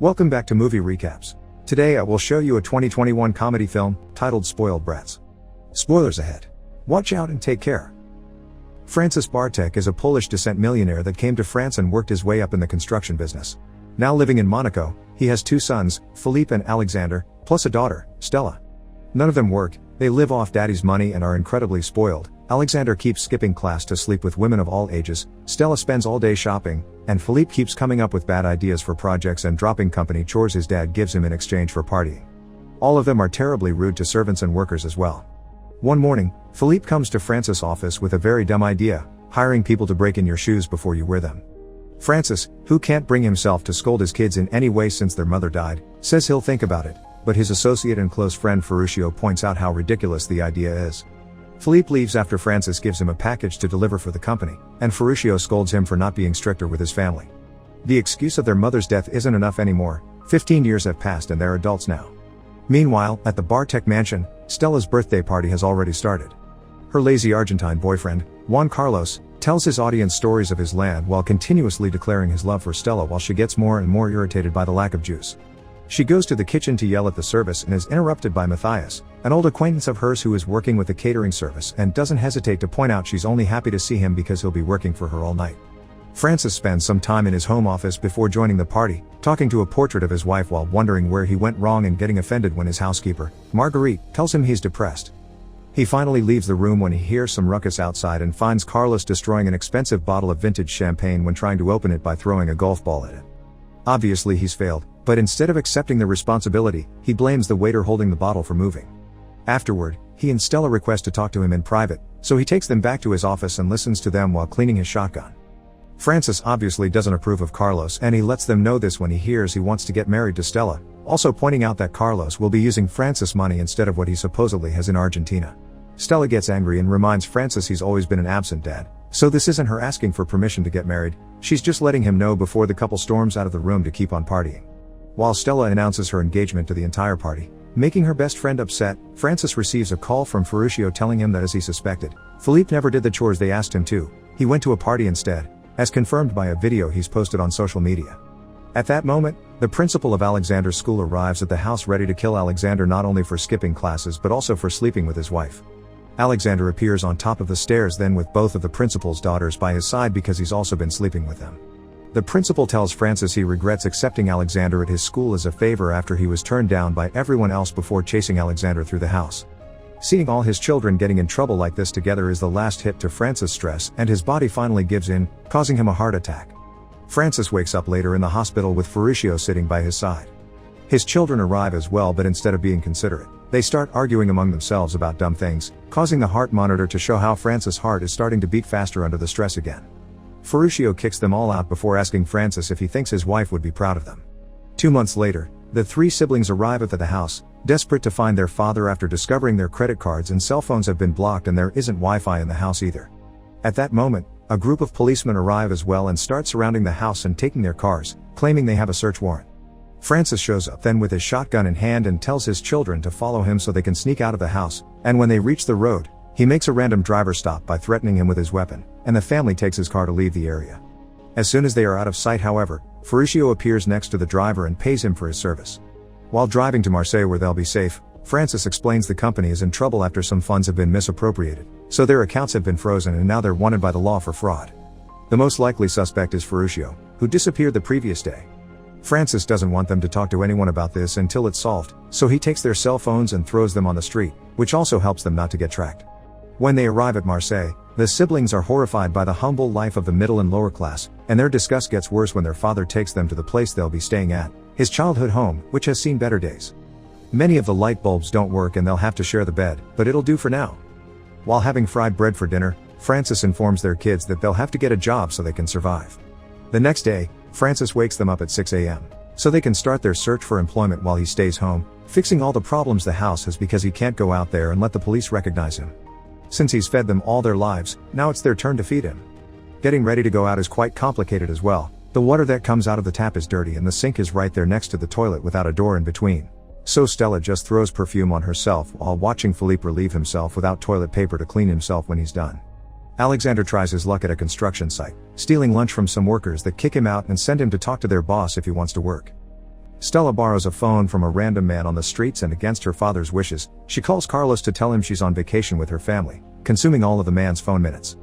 Welcome back to Movie Recaps. Today I will show you a 2021 comedy film, titled Spoiled Brats. Spoilers ahead. Watch out and take care. Francis Bartek is a Polish descent millionaire that came to France and worked his way up in the construction business. Now living in Monaco, he has two sons, Philippe and Alexander, plus a daughter, Stella. None of them work, they live off daddy's money and are incredibly spoiled. Alexander keeps skipping class to sleep with women of all ages, Stella spends all day shopping, and Philippe keeps coming up with bad ideas for projects and dropping company chores his dad gives him in exchange for partying. All of them are terribly rude to servants and workers as well. One morning, Philippe comes to Francis' office with a very dumb idea, hiring people to break in your shoes before you wear them. Francis, who can't bring himself to scold his kids in any way since their mother died, says he'll think about it, but his associate and close friend Ferruccio points out how ridiculous the idea is. Philippe leaves after Francis gives him a package to deliver for the company, and Ferruccio scolds him for not being stricter with his family. The excuse of their mother's death isn't enough anymore. 15 years have passed and they're adults now. Meanwhile, at the Bartek mansion, Stella's birthday party has already started. Her lazy Argentine boyfriend, Juan Carlos, tells his audience stories of his land while continuously declaring his love for Stella while she gets more and more irritated by the lack of juice. She goes to the kitchen to yell at the service and is interrupted by Matthias, an old acquaintance of hers who is working with the catering service and doesn't hesitate to point out she's only happy to see him because he'll be working for her all night. Francis spends some time in his home office before joining the party, talking to a portrait of his wife while wondering where he went wrong and getting offended when his housekeeper, Marguerite, tells him he's depressed. He finally leaves the room when he hears some ruckus outside and finds Carlos destroying an expensive bottle of vintage champagne when trying to open it by throwing a golf ball at it. Obviously he's failed, but instead of accepting the responsibility, he blames the waiter holding the bottle for moving. Afterward, he and Stella request to talk to him in private, so he takes them back to his office and listens to them while cleaning his shotgun. Francis obviously doesn't approve of Carlos and he lets them know this when he hears he wants to get married to Stella, also pointing out that Carlos will be using Francis' money instead of what he supposedly has in Argentina. Stella gets angry and reminds Francis he's always been an absent dad, so this isn't her asking for permission to get married, she's just letting him know before the couple storms out of the room to keep on partying. While Stella announces her engagement to the entire party, making her best friend upset, Francis receives a call from Ferruccio telling him that as he suspected, Philippe never did the chores they asked him to, he went to a party instead, as confirmed by a video he's posted on social media. At that moment, the principal of Alexander's school arrives at the house ready to kill Alexander not only for skipping classes but also for sleeping with his wife. Alexander appears on top of the stairs then with both of the principal's daughters by his side because he's also been sleeping with them. The principal tells Francis he regrets accepting Alexander at his school as a favor after he was turned down by everyone else before chasing Alexander through the house. Seeing all his children getting in trouble like this together is the last hit to Francis' stress and his body finally gives in, causing him a heart attack. Francis wakes up later in the hospital with Ferruccio sitting by his side. His children arrive as well, but instead of being considerate, they start arguing among themselves about dumb things, causing the heart monitor to show how Francis' heart is starting to beat faster under the stress again. Ferruccio kicks them all out before asking Francis if he thinks his wife would be proud of them. 2 months later, the three siblings arrive at the house, desperate to find their father after discovering their credit cards and cell phones have been blocked and there isn't Wi-Fi in the house either. At that moment, a group of policemen arrive as well and start surrounding the house and taking their cars, claiming they have a search warrant. Francis shows up then with his shotgun in hand and tells his children to follow him so they can sneak out of the house, and when they reach the road, he makes a random driver stop by threatening him with his weapon, and the family takes his car to leave the area. As soon as they are out of sight however, Ferruccio appears next to the driver and pays him for his service. While driving to Marseille where they'll be safe, Francis explains the company is in trouble after some funds have been misappropriated, so their accounts have been frozen and now they're wanted by the law for fraud. The most likely suspect is Ferruccio, who disappeared the previous day. Francis doesn't want them to talk to anyone about this until it's solved, so he takes their cell phones and throws them on the street, which also helps them not to get tracked. When they arrive at Marseille, the siblings are horrified by the humble life of the middle and lower class, and their disgust gets worse when their father takes them to the place they'll be staying at, his childhood home, which has seen better days. Many of the light bulbs don't work and they'll have to share the bed, but it'll do for now. While having fried bread for dinner, Francis informs their kids that they'll have to get a job so they can survive. The next day, Francis wakes them up at 6 a.m. so they can start their search for employment while he stays home, fixing all the problems the house has because he can't go out there and let the police recognize him. Since he's fed them all their lives, now it's their turn to feed him. Getting ready to go out is quite complicated as well. The water that comes out of the tap is dirty and the sink is right there next to the toilet without a door in between. So Stella just throws perfume on herself while watching Philippe relieve himself without toilet paper to clean himself when he's done. Alexander tries his luck at a construction site, stealing lunch from some workers that kick him out and send him to talk to their boss if he wants to work. Stella borrows a phone from a random man on the streets and against her father's wishes, she calls Carlos to tell him she's on vacation with her family, consuming all of the man's phone minutes.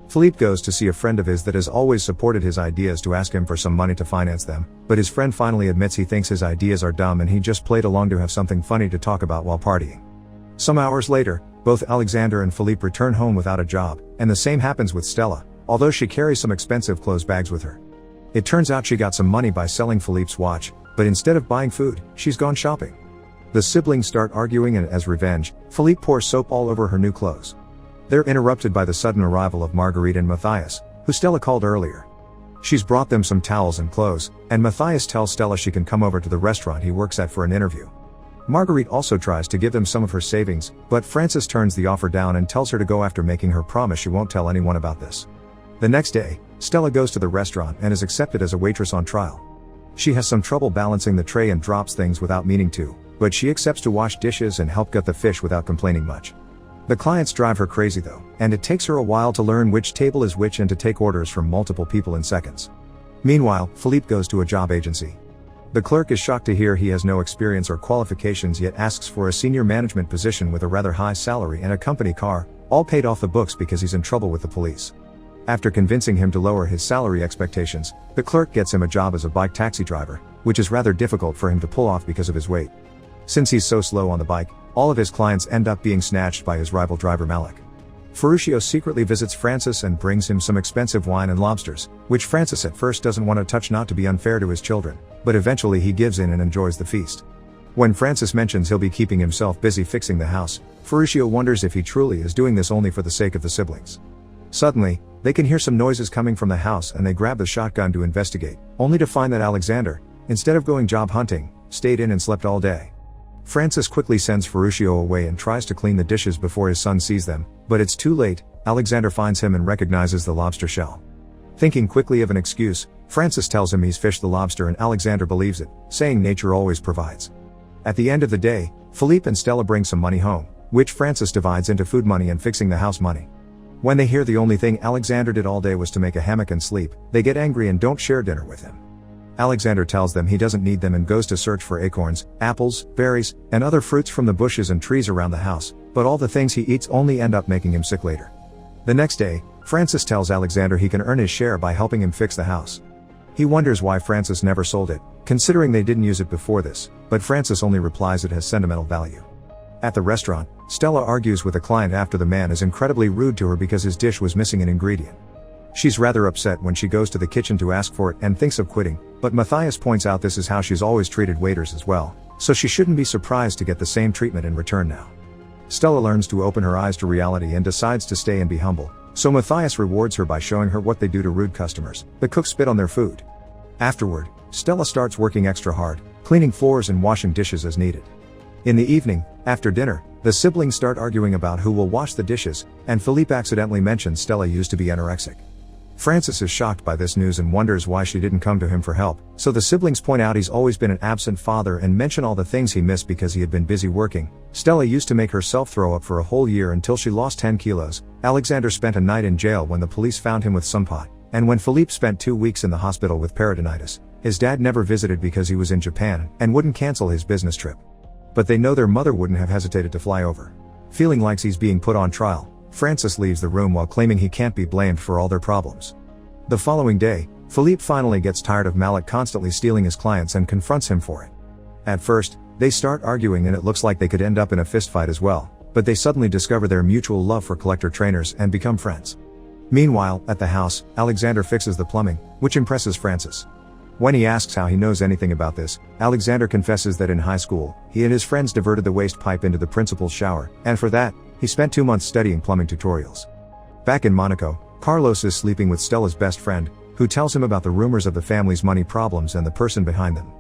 Philippe goes to see a friend of his that has always supported his ideas to ask him for some money to finance them, but his friend finally admits he thinks his ideas are dumb and he just played along to have something funny to talk about while partying. Some hours later, both Alexander and Philippe return home without a job, and the same happens with Stella, although she carries some expensive clothes bags with her. It turns out she got some money by selling Philippe's watch, but instead of buying food, she's gone shopping. The siblings start arguing and as revenge, Philippe pours soap all over her new clothes. They're interrupted by the sudden arrival of Marguerite and Matthias, who Stella called earlier. She's brought them some towels and clothes, and Matthias tells Stella she can come over to the restaurant he works at for an interview. Marguerite also tries to give them some of her savings, but Francis turns the offer down and tells her to go after making her promise she won't tell anyone about this. The next day, Stella goes to the restaurant and is accepted as a waitress on trial. She has some trouble balancing the tray and drops things without meaning to, but she accepts to wash dishes and help gut the fish without complaining much. The clients drive her crazy though, and it takes her a while to learn which table is which and to take orders from multiple people in seconds. Meanwhile, Philippe goes to a job agency. The clerk is shocked to hear he has no experience or qualifications yet asks for a senior management position with a rather high salary and a company car, all paid off the books because he's in trouble with the police. After convincing him to lower his salary expectations, the clerk gets him a job as a bike taxi driver, which is rather difficult for him to pull off because of his weight. Since he's so slow on the bike, all of his clients end up being snatched by his rival driver Malik. Ferruccio secretly visits Francis and brings him some expensive wine and lobsters, which Francis at first doesn't want to touch not to be unfair to his children, but eventually he gives in and enjoys the feast. When Francis mentions he'll be keeping himself busy fixing the house, Ferruccio wonders if he truly is doing this only for the sake of the siblings. Suddenly, they can hear some noises coming from the house and they grab the shotgun to investigate, only to find that Alexander, instead of going job hunting, stayed in and slept all day. Francis quickly sends Ferruccio away and tries to clean the dishes before his son sees them, but it's too late. Alexander finds him and recognizes the lobster shell. Thinking quickly of an excuse, Francis tells him he's fished the lobster and Alexander believes it, saying nature always provides. At the end of the day, Philippe and Stella bring some money home, which Francis divides into food money and fixing the house money. When they hear the only thing Alexander did all day was to make a hammock and sleep, they get angry and don't share dinner with him. Alexander tells them he doesn't need them and goes to search for acorns, apples, berries, and other fruits from the bushes and trees around the house, but all the things he eats only end up making him sick later. The next day, Francis tells Alexander he can earn his share by helping him fix the house. He wonders why Francis never sold it, considering they didn't use it before this, but Francis only replies it has sentimental value. At the restaurant, Stella argues with a client after the man is incredibly rude to her because his dish was missing an ingredient. She's rather upset when she goes to the kitchen to ask for it and thinks of quitting, but Matthias points out this is how she's always treated waiters as well, so she shouldn't be surprised to get the same treatment in return now. Stella learns to open her eyes to reality and decides to stay and be humble, so Matthias rewards her by showing her what they do to rude customers. The cooks spit on their food. Afterward, Stella starts working extra hard, cleaning floors and washing dishes as needed. In the evening, after dinner, the siblings start arguing about who will wash the dishes, and Philippe accidentally mentions Stella used to be anorexic. Francis is shocked by this news and wonders why she didn't come to him for help, so the siblings point out he's always been an absent father and mention all the things he missed because he had been busy working. Stella used to make herself throw up for a whole year until she lost 10 kilos. Alexander spent a night in jail when the police found him with some pot, and when Philippe spent 2 weeks in the hospital with peritonitis. His dad never visited because he was in Japan and wouldn't cancel his business trip. But they know their mother wouldn't have hesitated to fly over. Feeling like he's being put on trial, Francis leaves the room while claiming he can't be blamed for all their problems. The following day, Philippe finally gets tired of Malik constantly stealing his clients and confronts him for it. At first, they start arguing and it looks like they could end up in a fistfight as well, but they suddenly discover their mutual love for collector trainers and become friends. Meanwhile, at the house, Alexander fixes the plumbing, which impresses Francis. When he asks how he knows anything about this, Alexander confesses that in high school, he and his friends diverted the waste pipe into the principal's shower, and for that, he spent 2 months studying plumbing tutorials. Back in Monaco, Carlos is sleeping with Stella's best friend, who tells him about the rumors of the family's money problems and the person behind them.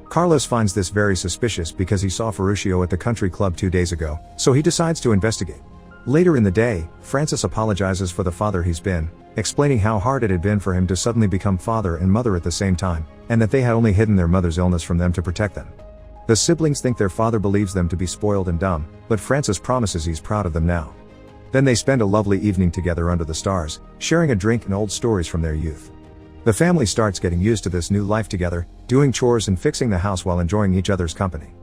Carlos finds this very suspicious because he saw Ferruccio at the country club 2 days ago, so he decides to investigate. Later in the day, Francis apologizes for the father he's been, explaining how hard it had been for him to suddenly become father and mother at the same time, and that they had only hidden their mother's illness from them to protect them. The siblings think their father believes them to be spoiled and dumb, but Francis promises he's proud of them now. Then they spend a lovely evening together under the stars, sharing a drink and old stories from their youth. The family starts getting used to this new life together, doing chores and fixing the house while enjoying each other's company.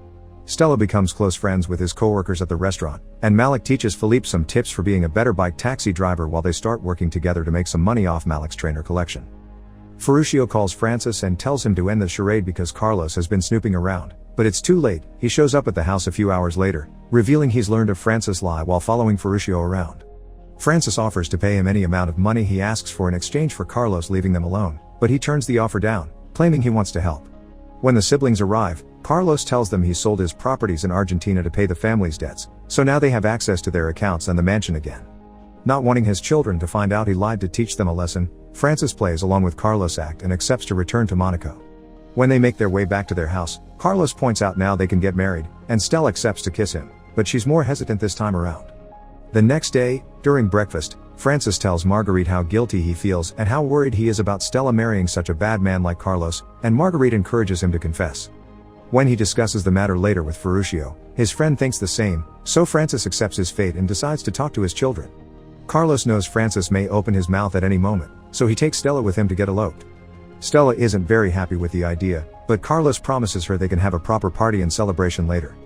Stella becomes close friends with his co-workers at the restaurant, and Malik teaches Philippe some tips for being a better bike taxi driver while they start working together to make some money off Malik's trainer collection. Ferruccio calls Francis and tells him to end the charade because Carlos has been snooping around, but it's too late. He shows up at the house a few hours later, revealing he's learned of Francis' lie while following Ferruccio around. Francis offers to pay him any amount of money he asks for in exchange for Carlos leaving them alone, but he turns the offer down, claiming he wants to help. When the siblings arrive, Carlos tells them he's sold his properties in Argentina to pay the family's debts, so now they have access to their accounts and the mansion again. Not wanting his children to find out he lied to teach them a lesson, Francis plays along with Carlos' act and accepts to return to Monaco. When they make their way back to their house, Carlos points out now they can get married, and Stella accepts to kiss him, but she's more hesitant this time around. The next day, during breakfast, Francis tells Marguerite how guilty he feels and how worried he is about Stella marrying such a bad man like Carlos, and Marguerite encourages him to confess. When he discusses the matter later with Ferruccio, his friend thinks the same, so Francis accepts his fate and decides to talk to his children. Carlos knows Francis may open his mouth at any moment, so he takes Stella with him to get eloped. Stella isn't very happy with the idea, but Carlos promises her they can have a proper party and celebration later.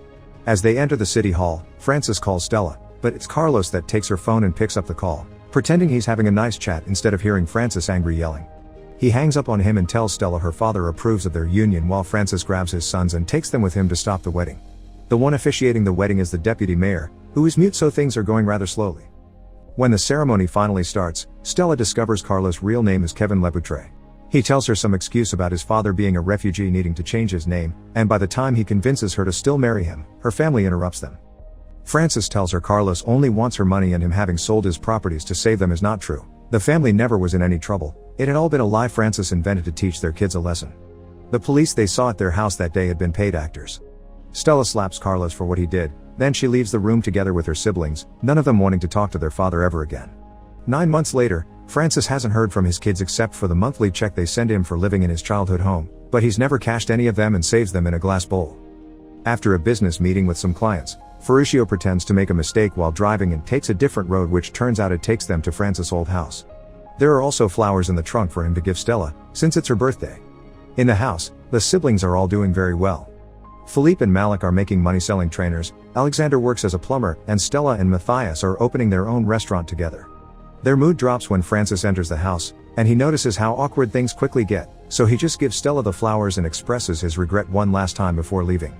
As they enter the city hall, Francis calls Stella, but it's Carlos that takes her phone and picks up the call, pretending he's having a nice chat instead of hearing Francis angry yelling. He hangs up on him and tells Stella her father approves of their union while Francis grabs his sons and takes them with him to stop the wedding. The one officiating the wedding is the deputy mayor, who is mute so things are going rather slowly. When the ceremony finally starts, Stella discovers Carlos' real name is Kevin Lepoutre. He tells her some excuse about his father being a refugee needing to change his name, and by the time he convinces her to still marry him, her family interrupts them. Francis tells her Carlos only wants her money and him having sold his properties to save them is not true. The family never was in any trouble, it had all been a lie Francis invented to teach their kids a lesson. The police they saw at their house that day had been paid actors. Stella slaps Carlos for what he did, then she leaves the room together with her siblings, none of them wanting to talk to their father ever again. 9 months later, Francis hasn't heard from his kids except for the monthly check they send him for living in his childhood home, but he's never cashed any of them and saves them in a glass bowl. After a business meeting with some clients, Ferruccio pretends to make a mistake while driving and takes a different road, which turns out it takes them to Francis' old house. There are also flowers in the trunk for him to give Stella, since it's her birthday. In the house, the siblings are all doing very well. Philippe and Malik are making money selling trainers, Alexander works as a plumber, and Stella and Matthias are opening their own restaurant together. Their mood drops when Francis enters the house, and he notices how awkward things quickly get, so he just gives Stella the flowers and expresses his regret one last time before leaving.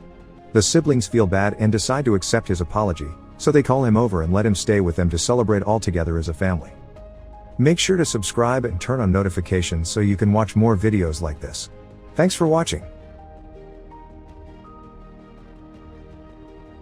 The siblings feel bad and decide to accept his apology, so they call him over and let him stay with them to celebrate all together as a family. Make sure to subscribe and turn on notifications so you can watch more videos like this. Thanks for watching.